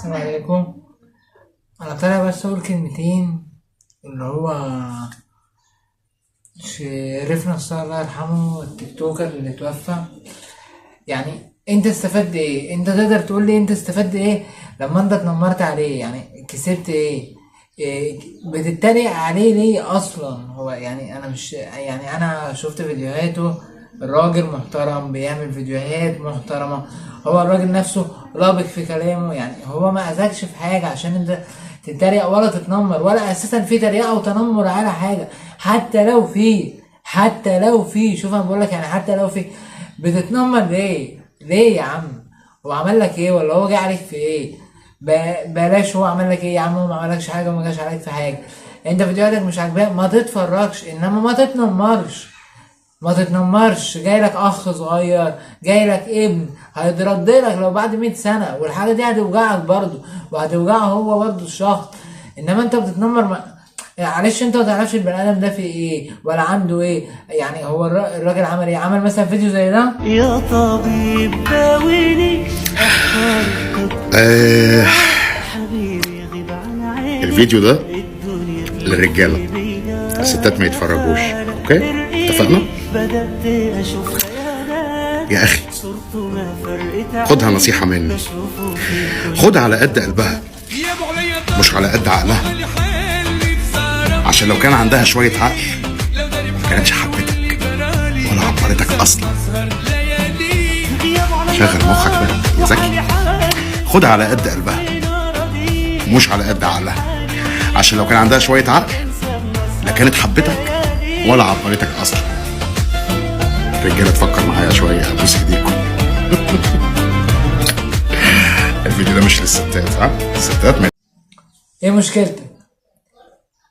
السلام عليكم. انا طالع بس اقول كلمتين. اللي هو شريفنا الصغير الله يرحمه التيك توكر اللي توفى. يعني انت استفدت ايه؟ انت تقدر تقول لي انت استفدت ايه لما انت اتنمرت عليه؟ يعني كسبت ايه؟ بتتريق عليه ليه اصلا؟ هو يعني انا مش يعني انا شفت فيديوهاته. الراجل محترم بيعمل فيديوهات محترمة. هو الراجل نفسه لابق في كلامه، يعني هو ما اذاكش في حاجة عشان انت تتريق ولا تتنمر، ولا اساسا في تريقة وتنمر على حاجة. حتى لو في شوف انا بقول لك، يعني حتى لو في بتتنمر ليه يا عم؟ هو عمل لك ايه؟ ولا هو جه عليك في ايه؟ بلاش هو عمل لك ايه يا عم؟ هو ما عملكش حاجه وما جاش عليك في حاجه. انت فيديوهاتك مش عاجباك ما تتفرجش، انما ما تتنمرش. جاي لك اخ صغير، جاي لك ابن هيترد لك لو بعد 100 سنه، والحاجه دي هتوجعك برضه وهتوجعه هو برضه الشخص. انما انت بتتنمر معلش انت ما تعرفش البني ادم ده فيه ايه ولا عنده ايه. يعني هو الراجل عمل ايه؟ عمل مثلا فيديو زي ده. يا طبيب داويني حبيبي غيب عن عيني. الفيديو ده للرجاله، الستات ما يتفرجوش. اوكي اتفقنا؟ بدأت اشوف خيالات يا اخي صرت ما فرقت خدها نصيحه مني، خدها على قد قلبها مش على قد عقلها، عشان لو كان عندها شويه عقل ما كانتش حبتك ولا عبرتك اصلا. شغل مخك بقى يا زكي، خدها على قد قلبها مش على قد عقلها، عشان لو كان عندها شويه عقل لا كانت حبتك ولا عبرتك اصلا. الرجاله تفكر معايا شويه، ابوس ايديكم. الفيديو ده مش للستات، الستات ما ايه مشكلتك؟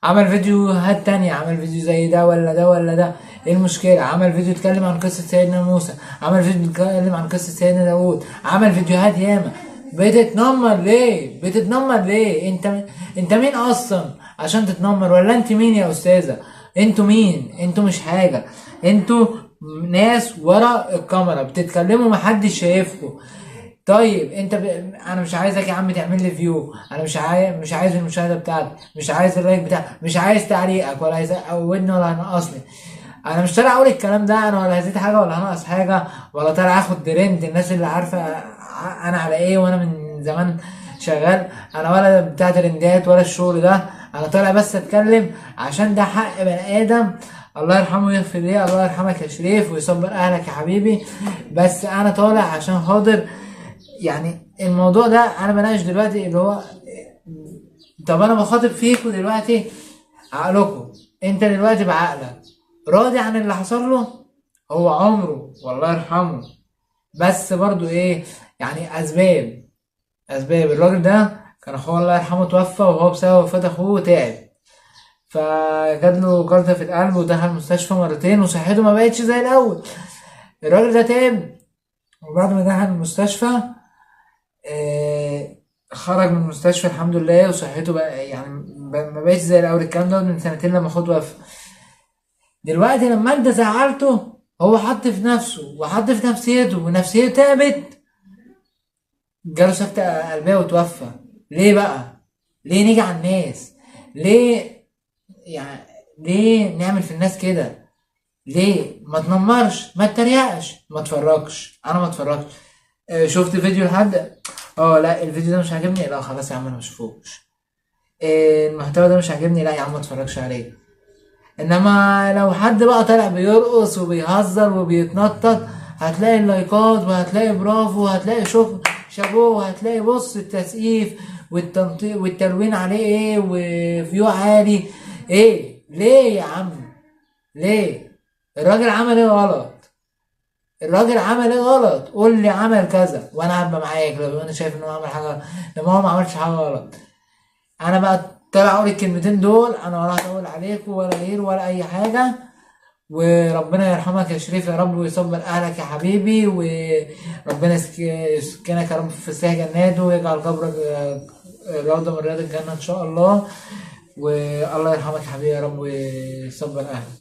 عمل فيديوهات تانية، عمل فيديو زي ده ولا ده ولا ده، ايه المشكلة؟ عمل فيديو اتكلم عن قصة سيدنا موسى، عمل فيديو اتكلم عن قصة سيدنا داوود، عمل فيديوهات ياما. بتتنمر ليه؟ انت مين اصلا عشان تتنمر؟ ولا انت مين يا استاذة؟ انتوا مين؟ انتوا مش حاجة. انتوا ناس ورا الكاميرا بتتكلموا محدش شايفكم. طيب انا مش عايزك يا عم تعمل لي فيو، انا مش عايز المشاهده بتاعتي، مش عايز اللايك بتاعك، مش عايز تعليقك ولا هيزودني ولا هينقصني. انا مش طالع اقول الكلام ده، انا ولا هزيد حاجه ولا هنقص حاجه، ولا طالع اخد ترند الناس اللي عارفه انا على ايه وانا من زمان شغال. انا ولا بتاع ترندات ولا الشغل ده. انا طالع بس اتكلم عشان ده حق بني ادم. الله يرحمه ويغفر ليه، الله يرحمك يا شريف ويصبر اهلك يا حبيبي. بس انا طالع عشان خاطر يعني الموضوع ده انا بناقش دلوقتي اللي هو طب انا بخاطب فيكم دلوقتي عقلكم. انت دلوقتي بعقلك راضي عن اللي حصل له؟ هو عمره والله يرحمه، بس برضو ايه يعني اسباب الراجل ده كان اخوه الله يرحمه توفى، وهو بسبب وفاة اخوه تعب، فجات له جلطة في القلب ودخل المستشفى مرتين وصحته ما بقتش زي الاول. الراجل ده تعب، وبعد ما دخل المستشفى خرج من المستشفى الحمد لله وصحته بقى يعني ما بقتش زي الاول. الكلام ده من سنتين لما اخوه توفى. دلوقتي لما انت زعلته هو حط في نفسه وحط في نفسيته ونفسيته تعبت، جاله سكتة قلبية وتوفى. ليه بقى؟ ليه نيجي على الناس؟ ليه نعمل في الناس كده؟ ليه ما تنمرش، ما تتريقش، ما تفرجش؟ انا ما اتفرجش. شفت فيديو لحد لا الفيديو ده مش عاجبني، لا خلاص يا عم انا مشوفوش. المحتوى ده مش عاجبني، لا يا عم ما اتفرجش عليه. انما لو حد بقى طالع بيرقص وبيهزر وبيتنطط هتلاقي اللايكات وهتلاقي برافو وهتلاقي شابوه وهتلاقي بص التسقيف والتنطيط والتلوين عليه ايه وفيو عالي. ايه ليه يا عم؟ ليه؟ الراجل عمل ايه غلط؟ قول لي عمل كذا وانا هبقى معاك لو انا شايف ان هو عمل حاجه، لما هو ما عملش حاجه غلط. انا بقى طلع اقول الكلمتين دول، انا ولا هطول عليكم ولا غير ولا اي حاجه. وربنا يرحمك يا شريف يا رب ويصبر اهلك يا حبيبي، وربنا يسكنك يا رب في فسيح جناته ويجعل قبرك روضه من رياض الجنه ان شاء الله. والله يرحمك يا حبيبي يا رب ويصبر اهلك.